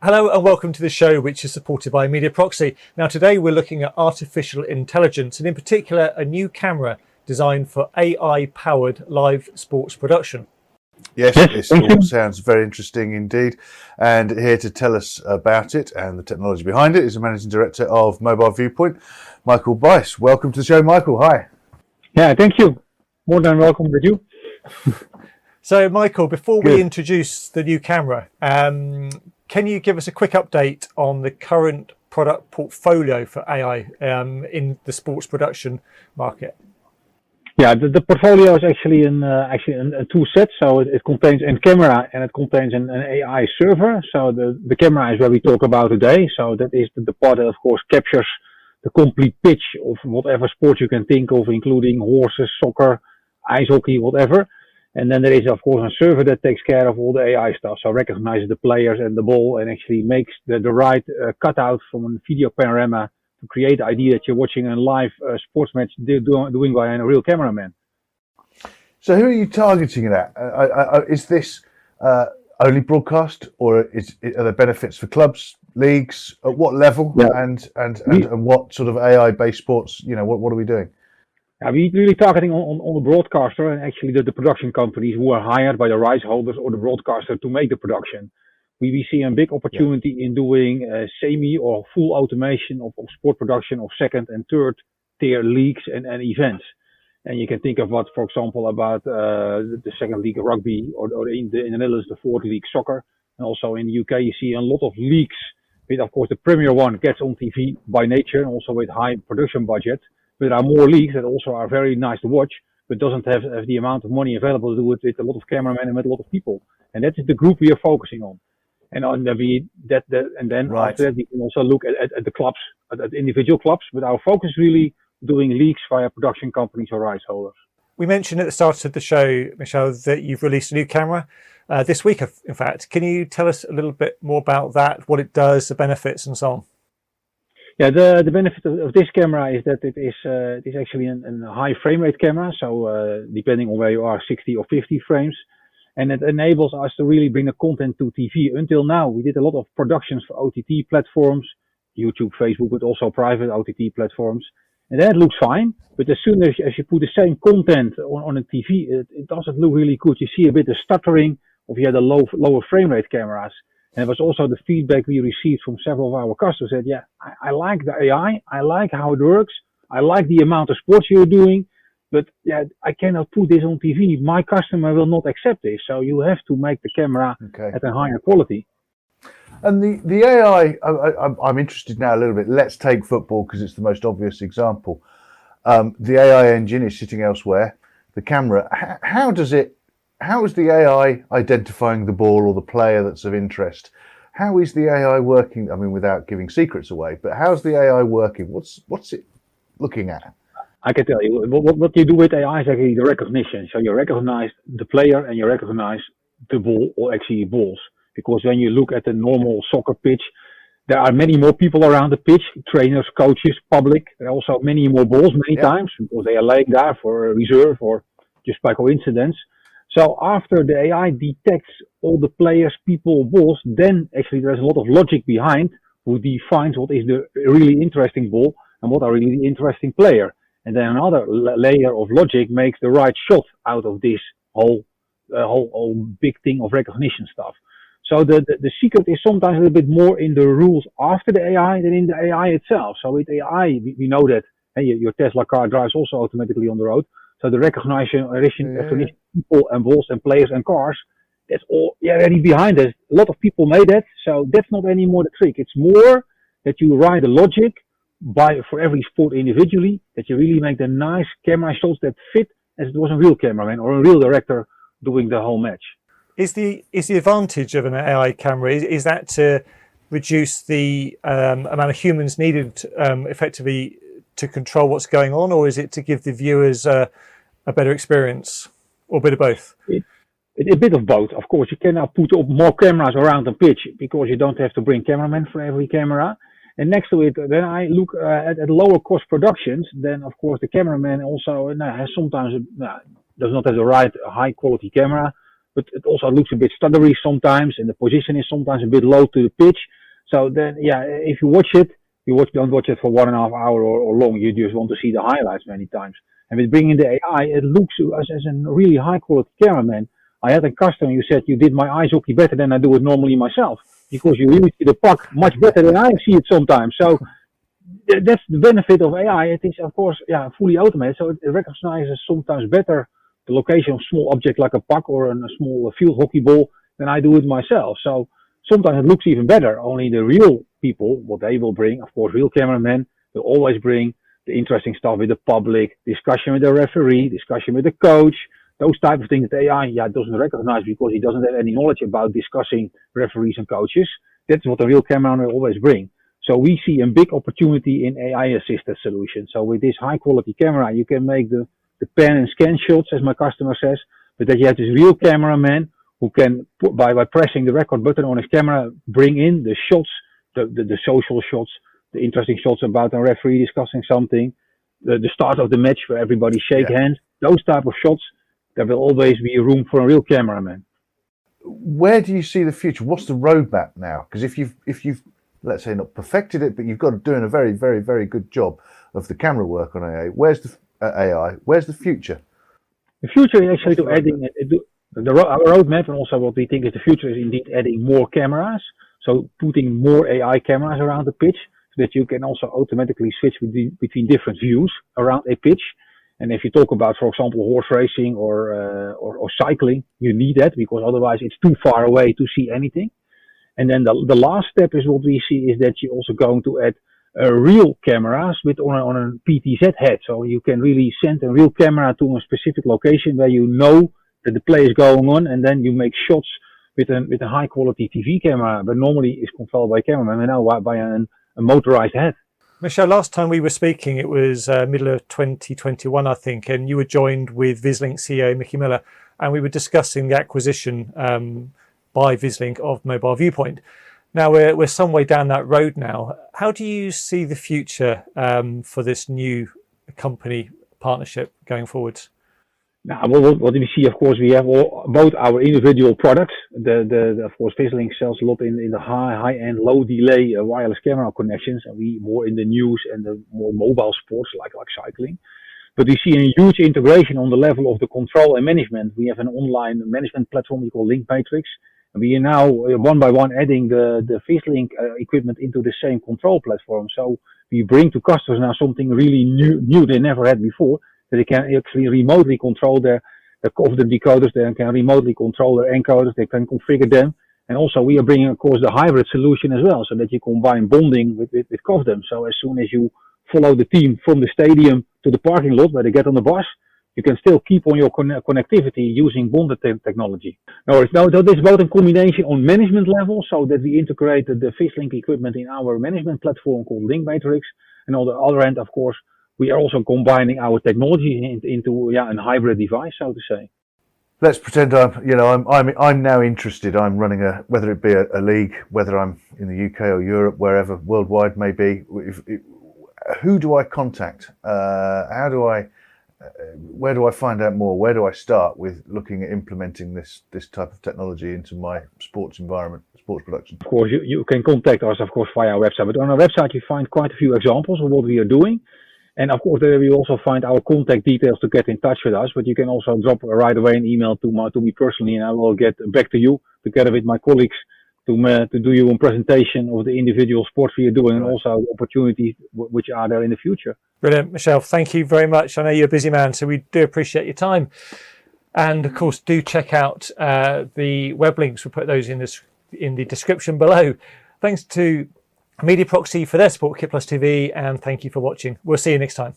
Hello and welcome to the show, which is supported by Media Proxy. Now today we're looking at artificial intelligence and in particular a new camera designed for AI-powered live sports production. Yes, it all sounds very interesting indeed. And here to tell us about it and the technology behind it is the Managing Director of Mobile Viewpoint, Michel Bais. Welcome to the show, Michael. Hi. Yeah, thank you. More than welcome with you. So, Michael, before we introduce the new camera, can you give us a quick update on the current product portfolio for AI in the sports production market? Yeah, the portfolio is actually in two sets. So it contains a camera and it contains an AI server. So the camera is where we talk about today. So that is the part that, of course, captures the complete pitch of whatever sport you can think of, including horses, soccer, ice hockey, whatever. And then there is, of course, a server that takes care of all the AI stuff. So recognizes the players and the ball and actually makes the right cutout from a video panorama to create the idea that you're watching a live sports match doing by a real cameraman. So who are you targeting it at? Is this only broadcast, or are there benefits for clubs, leagues? At what level? Yeah. And what sort of AI-based sports? You know, what are we doing? We're really targeting on the broadcaster and actually the production companies who are hired by the rights holders or the broadcaster to make the production. We see a big opportunity in doing semi or full automation of sport production of second and third tier leagues and events. And you can think of what, for example, about the second league of rugby or in the Netherlands, the fourth league soccer. And also in the UK, you see a lot of leagues with, of course, the premier one gets on TV by nature and also with high production budget. But there are more leagues that also are very nice to watch, but doesn't have the amount of money available to do it with a lot of cameramen and with a lot of people. And that is the group we are focusing on. And after that we can also look at the clubs, at individual clubs. But our focus is really doing leagues via production companies or rights holders. We mentioned at the start of the show, Michel, that you've released a new camera this week. In fact, can you tell us a little bit more about that? What it does, the benefits, and so on? Yeah, the benefit of this camera is that it is actually a high frame rate camera. So depending on where you are, 60 or 50 frames. And it enables us to really bring the content to TV. Until now, we did a lot of productions for OTT platforms, YouTube, Facebook, but also private OTT platforms. And that looks fine. But as soon as you put the same content on a TV, it doesn't look really good. You see a bit of stuttering of the lower frame rate cameras. And it was also the feedback we received from several of our customers that, yeah, I like the AI, I like how it works, I like the amount of sports you're doing, but yeah, I cannot put this on TV. My customer will not accept this. So you have to make the camera at a higher quality. And the AI, I'm interested now a little bit. Let's take football because it's the most obvious example. The AI engine is sitting elsewhere. The camera, how is the AI identifying the ball or the player that's of interest? How is the AI working? I mean, without giving secrets away, but how's the AI working? What's it looking at? I can tell you, what you do with AI is actually the recognition. So you recognize the player and you recognize the ball or actually balls. Because when you look at the normal soccer pitch, there are many more people around the pitch, trainers, coaches, public. There are also many more balls many times because they are laying there for a reserve or just by coincidence. So after the AI detects all the players, people, balls, then actually there's a lot of logic behind who defines what is the really interesting ball and what are really the interesting player. And then another layer of logic makes the right shot out of this whole big thing of recognition stuff. So the secret is sometimes a little bit more in the rules after the AI than in the AI itself. So with AI, we know that your Tesla car drives also automatically on the road. So the recognition of people and balls and players and cars, that's all already behind us. A lot of people made that, so that's not anymore the trick. It's more that you write the logic for every sport individually, that you really make the nice camera shots that fit as it was a real cameraman or a real director doing the whole match. Is the advantage of an AI camera is that to reduce the amount of humans needed effectively to control what's going on, or is it to give the viewers a better experience, or a bit of both? A bit of both. Of course, you can now put up more cameras around the pitch because you don't have to bring cameramen for every camera. And next to it, then I look at lower cost productions. Then, of course, the cameraman also has sometimes does not have the right high quality camera. but it also looks a bit stuttery sometimes, and the position is sometimes a bit low to the pitch. So then, yeah, if you watch it, don't watch it for 1.5 hours or long. You just want to see the highlights many times. And with bringing the AI, it looks as a really high quality cameraman. I had a customer who said, you did my ice hockey better than I do it normally myself, because you really see the puck much better than I see it sometimes. So that's the benefit of AI. It is, of course, fully automated, so it recognizes sometimes better the location of small object like a puck or a small field hockey ball than I do it myself. So sometimes it looks even better. Only the real people, what they will bring, of course, real cameramen will always bring the interesting stuff with the public, discussion with the referee, discussion with the coach, those type of things that AI doesn't recognize because he doesn't have any knowledge about discussing referees and coaches. That's what a real cameraman will always bring. So we see a big opportunity in AI-assisted solutions. So with this high-quality camera, you can make the pan and scan shots, as my customer says, but that you have this real cameraman who can, by pressing the record button on his camera, bring in the shots, the social shots, the interesting shots about a referee discussing something, the start of the match where everybody shake hands, those type of shots. There will always be room for a real cameraman. Where do you see the future? What's the roadmap now? Because if you've let's say not perfected it, but you've got it doing a very, very, very good job of the camera work on AI. Where's the AI? Where's the future? The future is actually to adding our roadmap, and also what we think is the future is indeed adding more cameras. So putting more AI cameras around the pitch, so that you can also automatically switch between different views around a pitch. And if you talk about, for example, horse racing or cycling, you need that because otherwise it's too far away to see anything. And then the last step is what we see is that you're also going to add real cameras on a PTZ head. So you can really send a real camera to a specific location where you know that the play is going on, and then you make shots with a high quality TV camera, but normally is controlled by a cameraman and now by a motorized head. Michel, last time we were speaking, it was middle of 2021, I think, and you were joined with Vislink CEO Mickey Miller, and we were discussing the acquisition by Vislink of Mobile Viewpoint. Now we're some way down that road now. How do you see the future for this new company partnership going forwards? Now, what we see, of course, we have both our individual products. Of course, Vislink sells a lot in the high-end, low-delay wireless camera connections, and we more in the news and the more mobile sports like cycling. But we see a huge integration on the level of the control and management. We have an online management platform we call Link Matrix, and we are now one by one adding the Vislink equipment into the same control platform. So we bring to customers now something really new they never had before. That they can actually remotely control their decoders, they can remotely control their encoders, they can configure them. And also we are bringing, of course, the hybrid solution as well, so that you combine bonding with COFDM. So as soon as you follow the team from the stadium to the parking lot where they get on the bus, you can still keep on your connectivity using bonded technology. Now, this is both a combination on management level, so that we integrated the Vislink equipment in our management platform called Link Matrix. And on the other end, of course, we are also combining our technology into a hybrid device, so to say. Let's pretend I'm now interested. I'm running whether it be a league, whether I'm in the UK or Europe, wherever worldwide may be. Who do I contact? Where do I find out more? Where do I start with looking at implementing this type of technology into my sports environment, sports production? Of course, you can contact us, of course, via our website. But on our website, you find quite a few examples of what we are doing. And of course, there you also find our contact details to get in touch with us. But you can also drop right away an email to me personally, and I will get back to you together with my colleagues to do you a presentation of the individual sports we are doing, and also opportunities which are there in the future. Brilliant, Michel. Thank you very much. I know you're a busy man, so we do appreciate your time. And of course, do check out the web links. We'll put those in the description below. Thanks to Media Proxy for their support, Kit Plus TV, and thank you for watching. We'll see you next time.